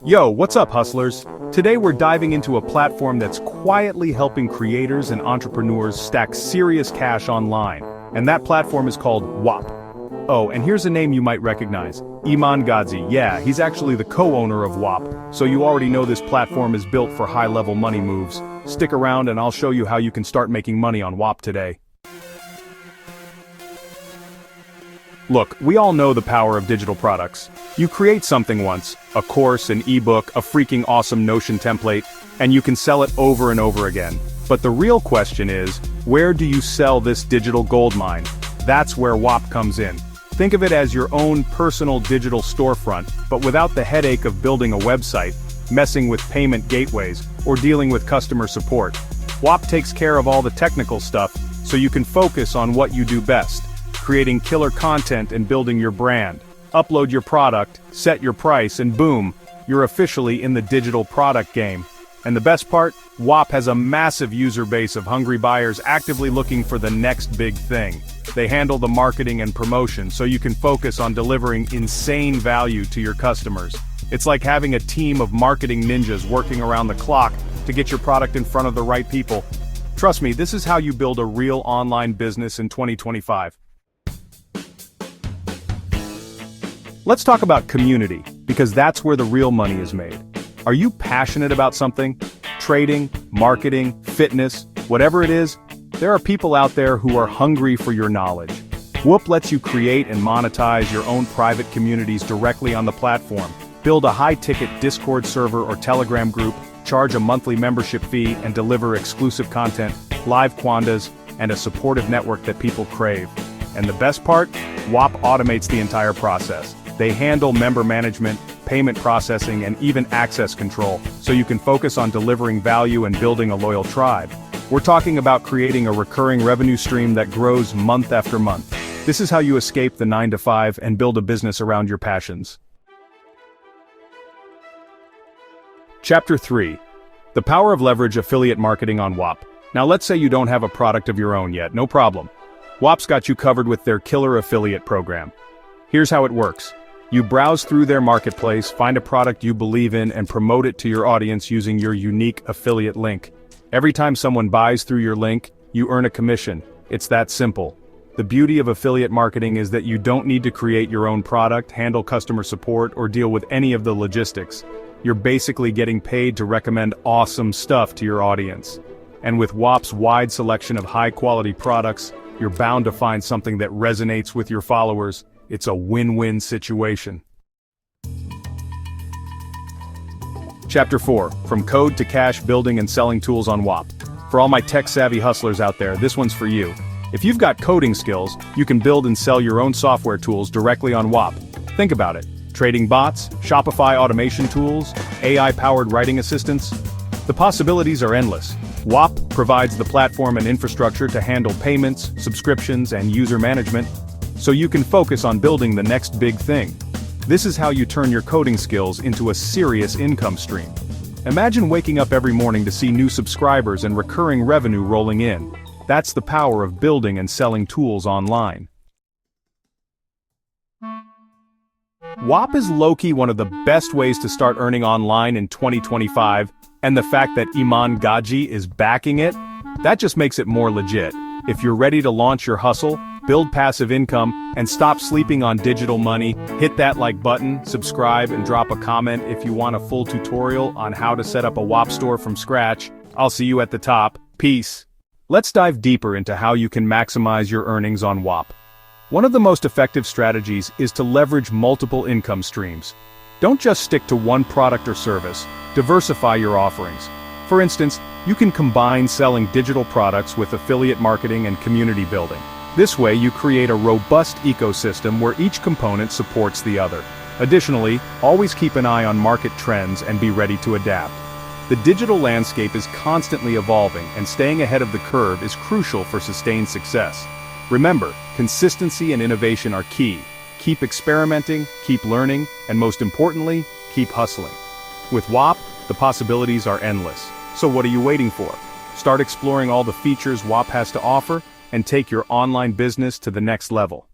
Yo, what's up, hustlers? Today we're diving into a platform that's quietly helping creators and entrepreneurs stack serious cash online. And that platform is called Whop. Oh, and here's a name you might recognize. Iman Gadzhi. Yeah, he's actually the co-owner of Whop, so you already know this platform is built for high-level money moves. Stick around and I'll show you how you can start making money on Whop today. Look, we all know the power of digital products. You create something once, a course, an ebook, a freaking awesome Notion template, and you can sell it over and over again. But the real question is, where do you sell this digital goldmine? That's where Whop comes in. Think of it as your own personal digital storefront, but without the headache of building a website, messing with payment gateways, or dealing with customer support. Whop takes care of all the technical stuff, so you can focus on what you do best. Creating killer content and building your brand. Upload your product, set your price, and boom, you're officially in the digital product game. And the best part? Whop has a massive user base of hungry buyers actively looking for the next big thing. They handle the marketing and promotion so you can focus on delivering insane value to your customers. It's like having a team of marketing ninjas working around the clock to get your product in front of the right people. Trust me, this is how you build a real online business in 2025. Let's talk about community, because that's where the real money is made. Are you passionate about something? Trading, marketing, fitness, whatever it is, there are people out there who are hungry for your knowledge. Whoop lets you create and monetize your own private communities directly on the platform. Build a high-ticket Discord server or Telegram group, charge a monthly membership fee, and deliver exclusive content, live quandas, and a supportive network that people crave. And the best part? Whop automates the entire process. They handle member management, payment processing, and even access control, so you can focus on delivering value and building a loyal tribe. We're talking about creating a recurring revenue stream that grows month after month. This is how you escape the 9-to-5 and build a business around your passions. Chapter 3. The Power of Leverage Affiliate Marketing on Whop. Now let's say you don't have a product of your own yet, no problem. Whop's got you covered with their killer affiliate program. Here's how it works. You browse through their marketplace, find a product you believe in, and promote it to your audience using your unique affiliate link. Every time someone buys through your link, you earn a commission. It's that simple. The beauty of affiliate marketing is that you don't need to create your own product, handle customer support, or deal with any of the logistics. You're basically getting paid to recommend awesome stuff to your audience. And with Whop's wide selection of high-quality products, you're bound to find something that resonates with your followers. It's a win-win situation. Chapter 4. From Code to Cash Building and Selling Tools on Whop. For all my tech-savvy hustlers out there, this one's for you. If you've got coding skills, you can build and sell your own software tools directly on Whop. Think about it. Trading bots, Shopify automation tools, AI-powered writing assistants. The possibilities are endless. Whop provides the platform and infrastructure to handle payments, subscriptions, and user management, so you can focus on building the next big thing. This is how you turn your coding skills into a serious income stream. Imagine waking up every morning to see new subscribers and recurring revenue rolling in. That's the power of building and selling tools online. Whop is low-key one of the best ways to start earning online in 2025, and the fact that Iman Gadzhi is backing it, that just makes it more legit. If you're ready to launch your hustle, build passive income, and stop sleeping on digital money, hit that like button, subscribe, and drop a comment if you want a full tutorial on how to set up a Whop store from scratch. I'll see you at the top. Peace. Let's dive deeper into how you can maximize your earnings on Whop. One of the most effective strategies is to leverage multiple income streams. Don't just stick to one product or service, diversify your offerings. For instance, you can combine selling digital products with affiliate marketing and community building. This way you create a robust ecosystem where each component supports the other. Additionally, always keep an eye on market trends and be ready to adapt. The digital landscape is constantly evolving, and staying ahead of the curve is crucial for sustained success. Remember, consistency and innovation are key. Keep experimenting, keep learning, and most importantly, keep hustling. With Whop, the possibilities are endless. So what are you waiting for? Start exploring all the features Whop has to offer, and take your online business to the next level.